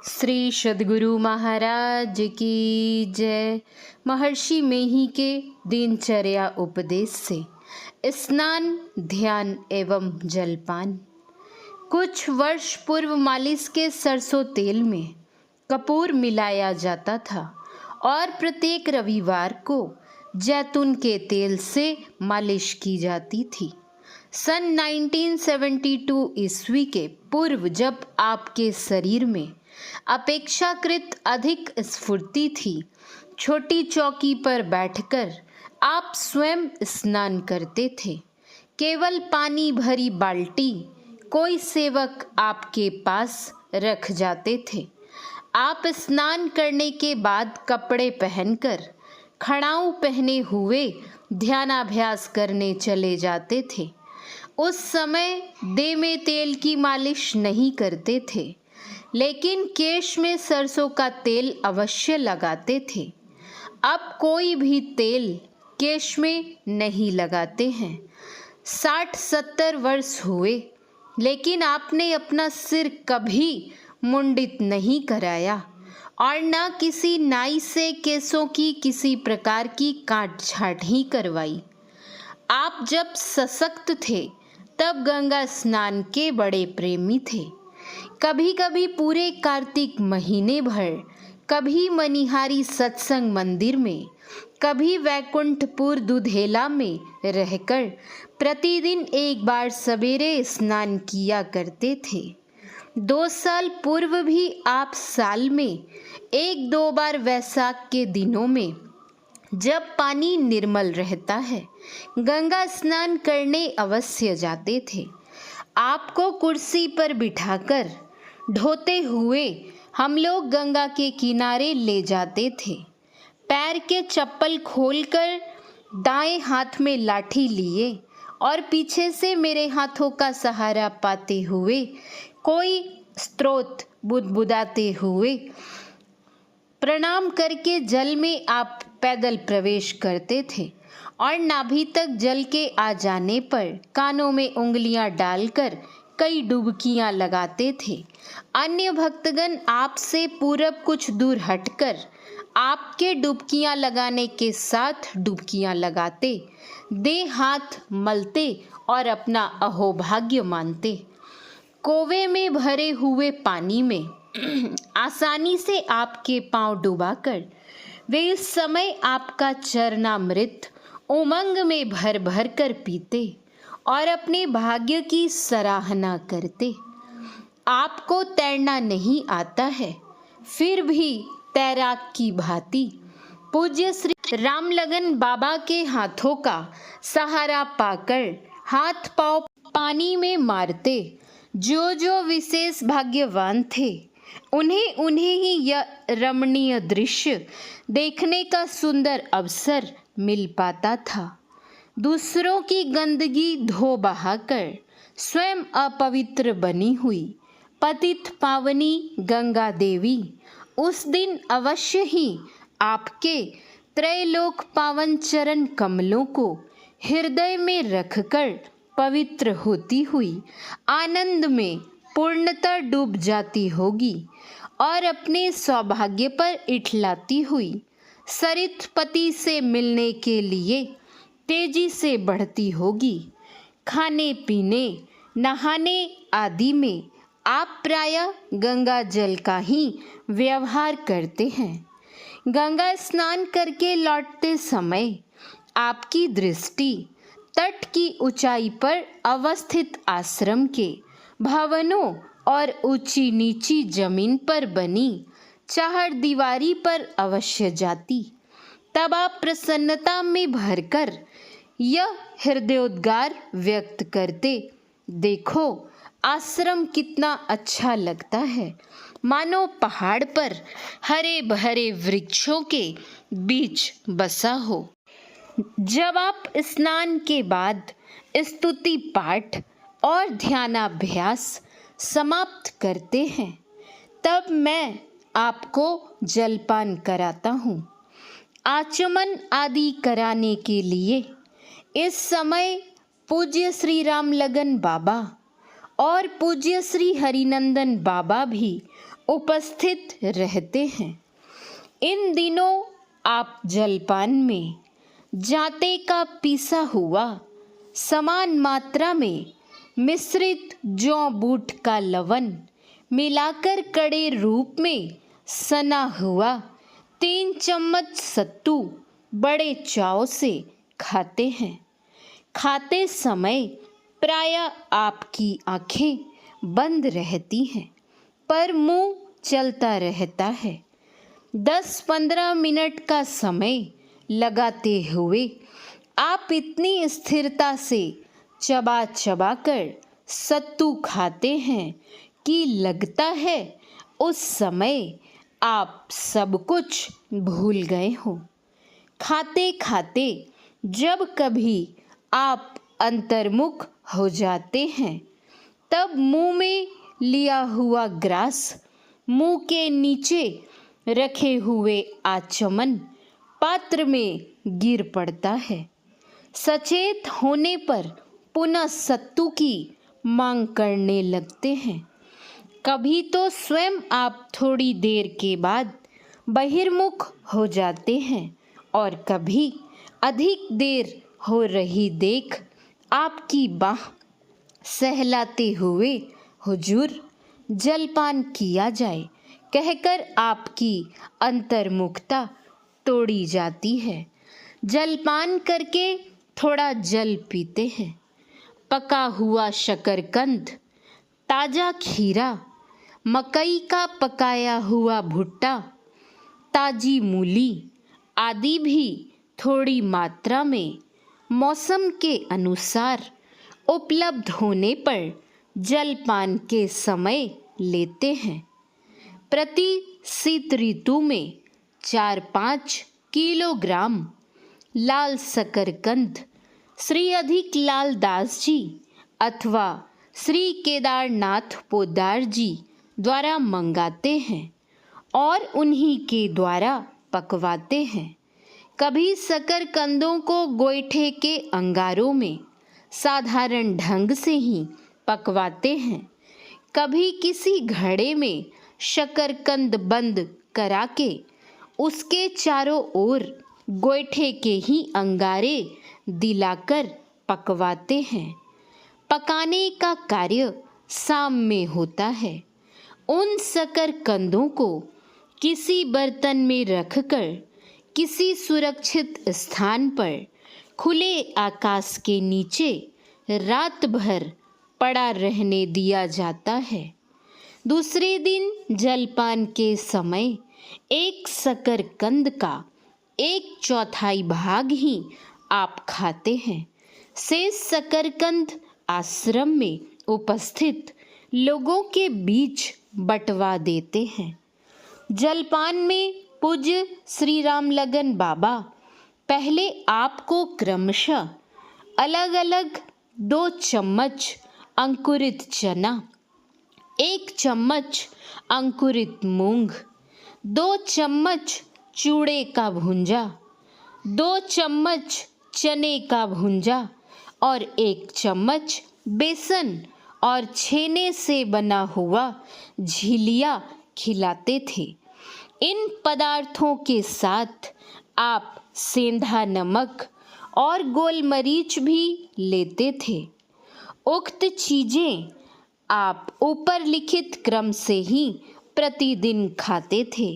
श्री सद्गुरु महाराज की जय। महर्षि मेही के दिनचर्या उपदेश से स्नान, ध्यान एवं जलपान। कुछ वर्ष पूर्व मालिश के सरसों तेल में कपूर मिलाया जाता था और प्रत्येक रविवार को जैतून के तेल से मालिश की जाती थी। सन 1972 ईस्वी के पूर्व जब आपके शरीर में अपेक्षाकृत अधिक स्फूर्ति थी, छोटी चौकी पर बैठकर आप स्वयं स्नान करते थे। केवल पानी भरी बाल्टी कोई सेवक आपके पास रख जाते थे। आप स्नान करने के बाद कपड़े पहनकर खड़ाऊ पहने हुए ध्यानाभ्यास करने चले जाते थे। उस समय देह में तेल की मालिश नहीं करते थे, लेकिन केश में सरसों का तेल अवश्य लगाते थे। अब कोई भी तेल केश में नहीं लगाते हैं। 60-70 वर्ष हुए, लेकिन आपने अपना सिर कभी मुंडित नहीं कराया और न किसी नाई से केसों की किसी प्रकार की काट छाट ही करवाई। आप जब सशक्त थे तब गंगा स्नान के बड़े प्रेमी थे। कभी कभी पूरे कार्तिक महीने भर, कभी मनिहारी सत्संग मंदिर में, कभी वैकुंठपुर दुधेला में रहकर प्रतिदिन एक बार सवेरे स्नान किया करते थे। 2 साल पूर्व भी आप साल में 1-2 बार वैशाख के दिनों में, जब पानी निर्मल रहता है, गंगा स्नान करने अवश्य जाते थे। आपको कुर्सी पर बिठाकर ढोते हुए हम लोग गंगा के किनारे ले जाते थे। पैर के चप्पल खोलकर दाएं हाथ में लाठी लिए और पीछे से मेरे हाथों का सहारा पाते हुए कोई स्तोत्र बुदबुदाते हुए प्रणाम करके जल में आप पैदल प्रवेश करते थे और नाभि तक जल के आ जाने पर कानों में उंगलियां डालकर कई डुबकियां लगाते थे। अन्य भक्तगण आपसे पूरब कुछ दूर हटकर आपके डुबकियां लगाने के साथ डुबकियां लगाते, देह हाथ मलते और अपना अहोभाग्य मानते। कोवे में भरे हुए पानी में आसानी से आपके पांव डुबाकर वे इस समय आपका चरणामृत उमंग में भर भर कर पीते और अपने भाग्य की सराहना करते। आपको तैरना नहीं आता है, फिर भी तैराक की भांति पूज्य श्री रामलगन बाबा के हाथों का सहारा पाकर हाथ पांव पानी में मारते। जो जो विशेष भाग्यवान थे, उन्हें ही यह रमणीय दृश्य देखने का सुंदर अवसर मिल पाता था। दूसरों की गंदगी धो बहाकर स्वयं अपवित्र बनी हुई पतित पावनी गंगा देवी उस दिन अवश्य ही आपके त्रैलोक पावन चरण कमलों को हृदय में रखकर पवित्र होती हुई आनंद में पूर्णतः डूब जाती होगी और अपने सौभाग्य पर इठलाती हुई सरित पति से मिलने के लिए तेजी से बढ़ती होगी। खाने पीने, नहाने आदि में आप प्रायः गंगा जल का ही व्यवहार करते हैं। गंगा स्नान करके लौटते समय आपकी दृष्टि तट की ऊंचाई पर अवस्थित आश्रम के भवनों और ऊंची नीची जमीन पर बनी चाहड़ दीवारी पर अवश्य जाती। तब आप प्रसन्नता में भरकर यह हृदयोद्गार व्यक्त करते, देखो आश्रम कितना अच्छा लगता है, मानो पहाड़ पर हरे भरे वृक्षों के बीच बसा हो। जब आप स्नान के बाद स्तुति पाठ और ध्यानाभ्यास समाप्त करते हैं, तब मैं आपको जलपान कराता हूँ। आचमन आदि कराने के लिए इस समय पूज्य श्री रामलगन बाबा और पूज्य श्री हरिनंदन बाबा भी उपस्थित रहते हैं। इन दिनों आप जलपान में जाते का पीसा हुआ समान मात्रा में मिश्रित जौ बूट का लवण मिलाकर कड़े रूप में सना हुआ 3 चम्मच सत्तू बड़े चाव से खाते हैं। खाते समय प्रायः आपकी आंखें बंद रहती हैं, पर मुंह चलता रहता है। 10-15 मिनट का समय लगाते हुए आप इतनी स्थिरता से चबा चबा कर सत्तू खाते हैं कि लगता है उस समय आप सब कुछ भूल गए हो। खाते खाते जब कभी आप अंतर्मुख हो जाते हैं, तब मुंह में लिया हुआ ग्रास मुंह के नीचे रखे हुए आचमन पात्र में गिर पड़ता है। सचेत होने पर पुनः सत्तू की मांग करने लगते हैं। कभी तो स्वयं आप थोड़ी देर के बाद बहिर्मुख हो जाते हैं और कभी अधिक देर हो रही देख आपकी बाह सहलाते हुए हुजूर जलपान किया जाए कहकर आपकी अंतर्मुखता तोड़ी जाती है। जलपान करके थोड़ा जल पीते हैं। पका हुआ शकरकंद, ताज़ा खीरा, मकई का पकाया हुआ भुट्टा, ताजी मूली आदि भी थोड़ी मात्रा में मौसम के अनुसार उपलब्ध होने पर जलपान के समय लेते हैं। प्रति शीत ऋतु में 4-5 किलोग्राम लाल शकरकंद श्री अधिक लाल दास जी अथवा श्री केदारनाथ पोद्दार जी द्वारा मंगाते हैं और उन्हीं के द्वारा पकवाते हैं। कभी शकरकंदों को गोईठे के अंगारों में साधारण ढंग से ही पकवाते हैं। कभी किसी घड़े में शकरकंद बंद करा के उसके चारों ओर गोईठे के ही अंगारे दिलाकर पकवाते हैं। पकाने का कार्य शाम में होता है। उन शकरकंदों को किसी बर्तन में रखकर किसी सुरक्षित स्थान पर खुले आकाश के नीचे रात भर पड़ा रहने दिया जाता है। दूसरे दिन जलपान के समय एक शकरकंद का 1/4 भाग ही आप खाते हैं। शेष शकरकंद आश्रम में उपस्थित लोगों के बीच बंटवा देते हैं। जलपान में पूज्य श्री रामलगन बाबा पहले आपको क्रमशः अलग अलग 2 चम्मच अंकुरित चना, 1 चम्मच अंकुरित मूंग, 2 चम्मच चूड़े का भुंजा, 2 चम्मच चने का भुंजा और 1 चम्मच बेसन और छेने से बना हुआ झिलिया खिलाते थे। इन पदार्थों के साथ आप सेंधा नमक और गोलमरीच भी लेते थे। उक्त चीज़ें आप ऊपर लिखित क्रम से ही प्रतिदिन खाते थे।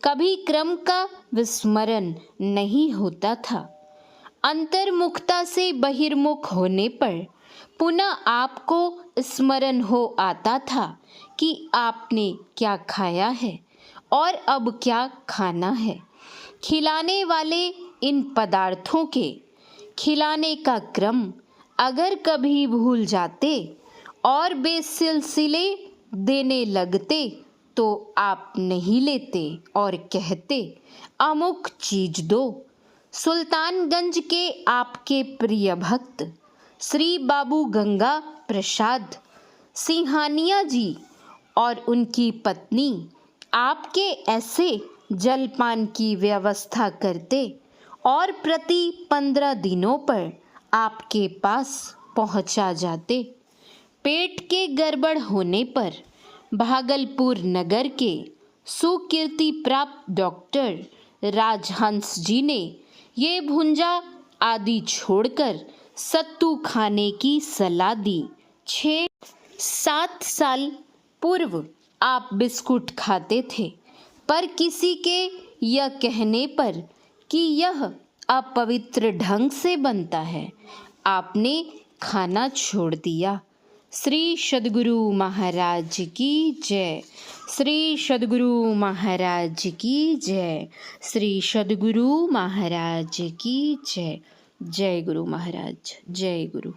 कभी क्रम का विस्मरण नहीं होता था। अंतर्मुखता से बहिर्मुख होने पर पुनः आपको स्मरण हो आता था कि आपने क्या खाया है और अब क्या खाना है। खिलाने वाले इन पदार्थों के खिलाने का क्रम अगर कभी भूल जाते और बेसिलसिले देने लगते तो आप नहीं लेते और कहते अमुक चीज दो। सुल्तानगंज के आपके प्रिय भक्त श्री बाबू गंगा प्रसाद सिंहानिया जी और उनकी पत्नी आपके ऐसे जलपान की व्यवस्था करते और प्रति 15 दिनों पर आपके पास पहुंचा जाते। पेट के गड़बड़ होने पर भागलपुर नगर के सुकीर्ति प्राप्त डॉक्टर राजहंस जी ने ये भुंजा आदि छोड़कर सत्तू खाने की सलाह दी। 6-7 साल पूर्व आप बिस्कुट खाते थे, पर किसी के यह कहने पर कि यह अपवित्र ढंग से बनता है, आपने खाना छोड़ दिया। श्री सद्गुरु महाराज की जय। श्री सद्गुरु महाराज की जय। श्री सद्गुरु महाराज की जय। जय गुरु महाराज। जय गुरु।